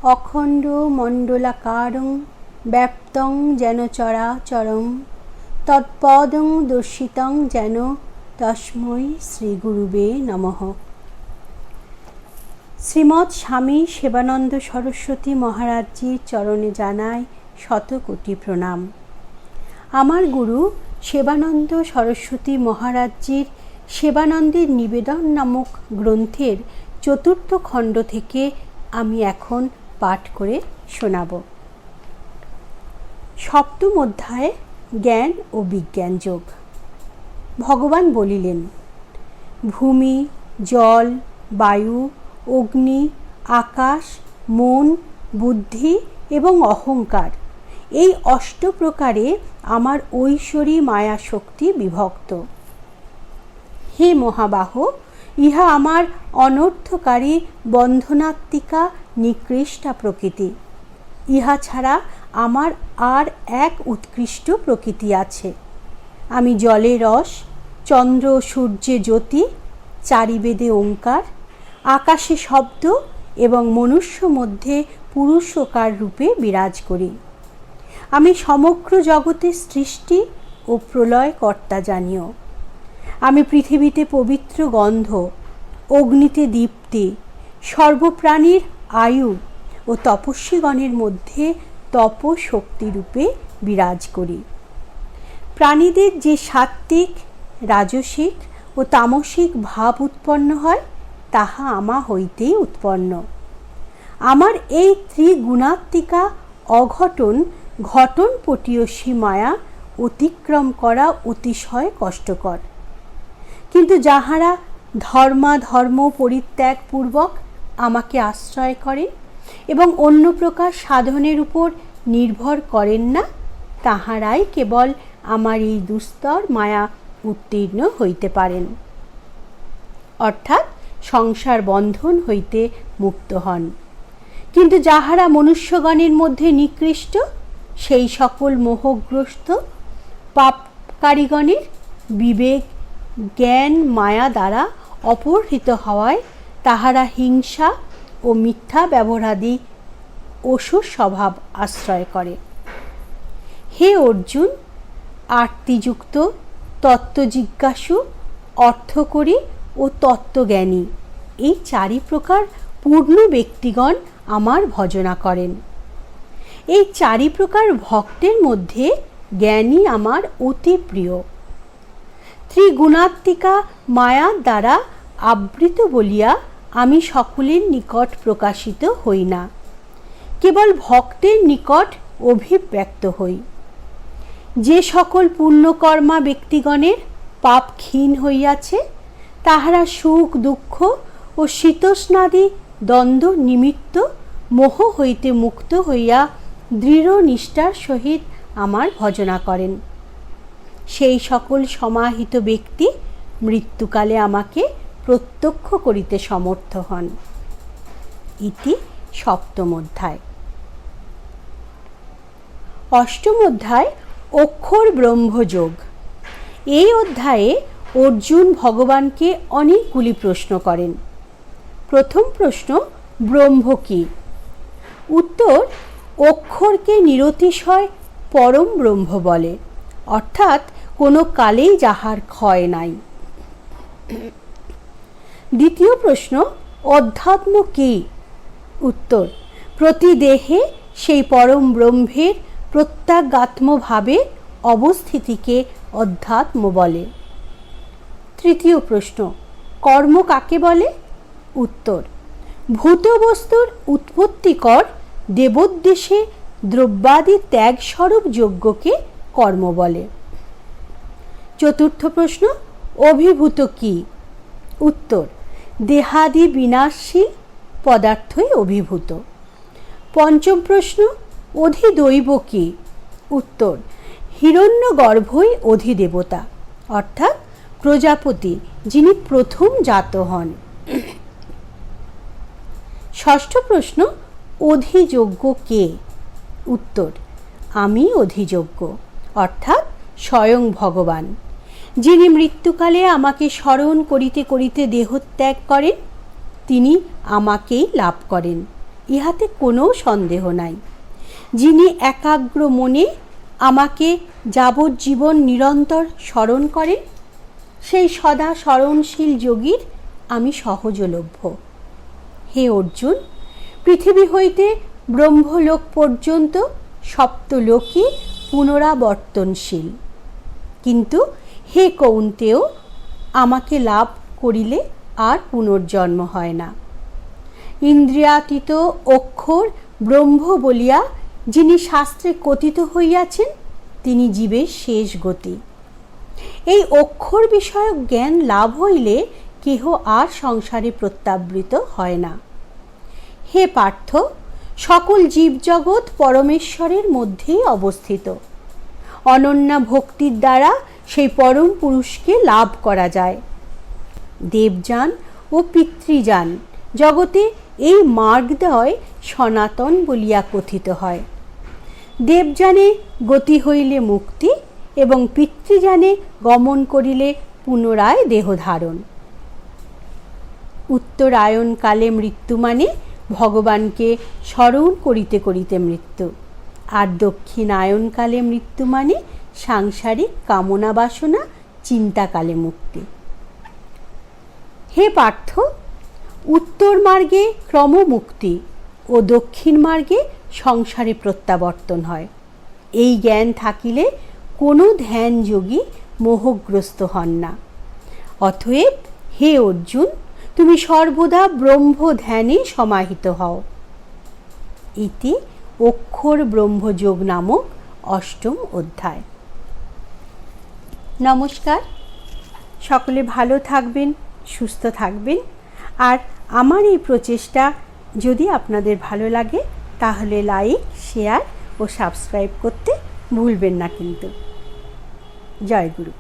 অখণ্ড মণ্ডলাকারং ব্যাপ্তং যেন চরাচরং তৎপদং দর্শিতং যেন তস্मै শ্রীগুরুবে নমঃ। শ্রীমৎ স্বামী সেবানন্দ সরস্বতী মহারাজজির চরণে জানাই শতকোটি প্রণাম। আমার গুরু সেবানন্দ সরস্বতী মহারাজজির সেবানন্দের নিবেদন নামক গ্রন্থের চতুর্থ খণ্ড থেকে আমি এখন পাঠ করে শোনাব। সপ্তম অধ্যায় জ্ঞান ও বিজ্ঞান যোগ। ভগবান বলিলেন, ভূমি, জল, বায়ু, অগ্নি, আকাশ, মন, বুদ্ধি এবং অহংকার, এই অষ্টপ্রকারে আমার ঐশ্বরী মায়া শক্তি বিভক্ত। হে মহাবাহ, ইহা আমার অনর্থকারী বন্ধনাত্মিকা নিকৃষ্টা প্রকৃতি। ইহা ছাড়া আমার আর এক উৎকৃষ্ট প্রকৃতি আছে। আমি জলে রস, চন্দ্র সূর্যে জ্যোতি, চারিবেদে ওঙ্কার, আকাশে শব্দ এবং মনুষ্য মধ্যে পুরুষকার রূপে বিরাজ করি। আমি সমগ্র জগতের সৃষ্টি ও প্রলয় কর্তা জানিও। আমি পৃথিবীতে পবিত্র গন্ধ, অগ্নিতে দীপ্তি, সর্বপ্রাণীর আয়ু ও তপস্বীগণের মধ্যে তপশক্তিরূপে বিরাজ করি। প্রাণীদের যে সাত্ত্বিক, রাজসিক ও তামসিক ভাব উৎপন্ন হয়, তাহা আমা হইতেই উৎপন্ন। আমার এই ত্রিগুণাত্মিকা অঘটন ঘটনপটীয়সী মায়া অতিক্রম করা অতিশয় কষ্টকর। কিন্তু যাহারা ধর্মাধর্ম পরিত্যাগপূর্বক আমাকে আশ্রয় করেন এবং অন্য প্রকার সাধনের উপর নির্ভর করেন না, তাহারাই কেবল আমার এই দুস্তর মায়া উত্তীর্ণ হইতে পারেন, অর্থাৎ সংসার বন্ধন হইতে মুক্ত হন। কিন্তু যাহারা মনুষ্যগণের মধ্যে নিকৃষ্ট, সেই সকল মোহগ্রস্ত পাপকারীগণের বিবেক জ্ঞান মায়া দ্বারা অপহৃত হওয়ায় তাহারা হিংসা ও মিথ্যা ব্যবহারাদি অসুর স্বভাব আশ্রয় করে। হে অর্জুন, আর্তিযুক্ত, তত্ত্বজিজ্ঞাসু, অর্থকরী ও তত্ত্বজ্ঞানী, এই চারি প্রকার পূর্ণ ব্যক্তিগণ আমার ভজনা করেন। এই চারি প্রকার ভক্তের মধ্যে জ্ঞানী আমার অতি প্রিয়। ত্রিগুণাত্মিকা মায়ার দ্বারা আবৃত বলিয়া আমি সকলের নিকট প্রকাশিত হই না, কেবল ভক্তের নিকট অভিব্যক্ত হই। যে সকল পুণ্যকর্মা ব্যক্তিগণের পাপ ক্ষীণ হইয়াছে, তাহারা সুখ দুঃখ ও শীতোষ্ণাদি দ্বন্দ্ব নিমিত্ত মোহ হইতে মুক্ত হইয়া দৃঢ় নিষ্ঠার সহিত আমার ভজনা করেন। সেই সকল সমাহিত ব্যক্তি মৃত্যুকালে আমাকে প্রত্যক্ষ করিতে সমর্থ হন। ইতি সপ্তম অধ্যায়। অষ্টম অধ্যায় অক্ষর ব্রহ্মযোগ। এই অধ্যায়ে অর্জুন ভগবানকে অনেকগুলি প্রশ্ন করেন। প্রথম প্রশ্ন, ব্রহ্ম কি? উত্তর, অক্ষরকে নিরতিশয় পরম ব্রহ্ম বলে, অর্থাৎ কোনো কালেই যাহার ক্ষয় নাই। দ্বিতীয় প্রশ্ন, অধ্যাত্ম কি? উত্তর, প্রতি দেহে সেই পরম ব্রহ্মের প্রত্যাগাত্মভাবে অবস্থিতিকে অধ্যাত্ম বলে। তৃতীয় প্রশ্ন, কর্ম কাকে বলে? উত্তর, ভূত বস্তুর উৎপত্তিকর দেবোদ্দেশে দ্রব্যাদি ত্যাগস্বরূপ যজ্ঞকে কর্ম বলে। চতুর্থ প্রশ্ন, অভিভূত কি? উত্তর, দেহাদি বিনাশশীল পদার্থই অভিভূত। পঞ্চম প্রশ্ন, অধিদৈব কি? উত্তর, হিরণ্যগর্ভই অধিদেবতা, অর্থাৎ প্রজাপতি, যিনি প্রথম জাত হন। ষষ্ঠ প্রশ্ন, অধিযোগ্য কে? উত্তর, আমি অধিযোগ্য, অর্থাৎ স্বয়ং ভগবান, যিনি মৃত্যুকালে আমাকে স্মরণ করিতে করিতে দেহত্যাগ করেন, তিনি আমাকেই লাভ করেন ইহাতে কোনো সন্দেহ নাই। যিনি একাগ্র মনে আমাকে যাবজ্জীবন নিরন্তর স্মরণ করেন, সেই সদা স্মরণশীল যোগীর আমি সহজলভ্য। হে অর্জুন, পৃথিবী হইতে ব্রহ্মলোক পর্যন্ত সপ্তলোকই পুনরাবর্তনশীল। কিন্তু হে কৌন্তেয়, আমাকে লাভ করিলে আর পুনর্জন্ম হয় না। ইন্দ্রিয়াতীত অক্ষর ব্রহ্ম বলিয়া যিনি শাস্ত্রে কথিত হইয়াছেন, তিনি জীবের শেষ গতি। এই অক্ষর বিষয়ক জ্ঞান লাভ হইলে কেহ আর সংসারে প্রত্যাবৃত হয় না। হে পার্থ, সকল জীবজগৎ পরমেশ্বরের মধ্যেই অবস্থিত। অনন্যা ভক্তির দ্বারা সেই পরম পুরুষকে লাভ করা যায়। দেবযান ও পিতৃযান জগতে এই মার্গদ্বয় সনাতন বলিয়া কথিত হয়। দেবযানে গতি হইলে মুক্তি এবং পিতৃযানে গমন করিলে পুনরায় দেহধারণ। উত্তরায়ণকালে মৃত্যু মানে ভগবানকে স্মরণ করিতে করিতে মৃত্যু, আর দক্ষিণায়নকালে মৃত্যু মানে সাংসারিক কামনা বাসনা চিন্তাকালে মুক্তি। হে পার্থ, উত্তর মার্গে ক্রমমুক্তি ও দক্ষিণ মার্গে সংসারে প্রত্যাবর্তন হয়। এই জ্ঞান থাকিলে কোনো ধ্যানযোগী মোহগ্রস্ত হন না। অতএব হে অর্জুন, তুমি সর্বদা ব্রহ্ম ধ্যানে সমাহিত হও। ইতি অক্ষর ব্রহ্মযোগ নামক ৮ম অধ্যায়। নমস্কার, সকলে ভালো থাকবেন, সুস্থ থাকবেন। আর আমার এই প্রচেষ্টা যদি আপনাদের ভালো লাগে তাহলে লাইক, শেয়ার ও সাবস্ক্রাইব করতে ভুলবেন না কিন্তু। জয় গুরু।